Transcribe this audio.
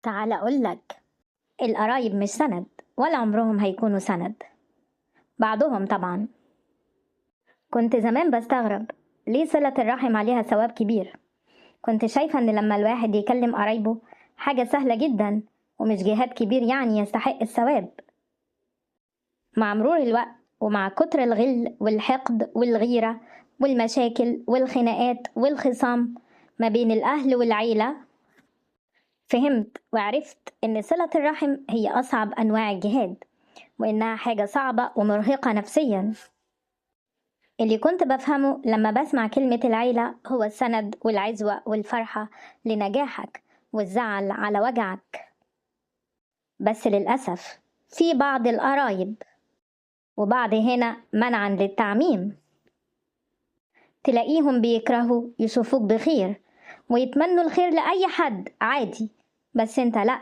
تعال أقولك، القرايب مش سند ولا عمرهم هيكونوا سند. بعضهم طبعا. كنت زمان بستغرب ليه صلة الرحم عليها ثواب كبير. كنت شايفة إن لما الواحد يكلم قرايبه حاجة سهلة جدا ومش جهاد كبير يعني يستحق الثواب. مع مرور الوقت ومع كتر الغل والحقد والغيرة والمشاكل والخناقات والخصام ما بين الأهل والعيلة، فهمت وعرفت إن صلة الرحم هي أصعب أنواع الجهاد، وإنها حاجة صعبة ومرهقة نفسيا. اللي كنت بفهمه لما بسمع كلمة العيلة هو السند والعزوة والفرحة لنجاحك والزعل على وجعك. بس للأسف في بعض القرايب، وبعض هنا منعا للتعميم، تلاقيهم بيكرهوا يشوفوك بخير ويتمنوا الخير لأي حد عادي، بس انت لأ،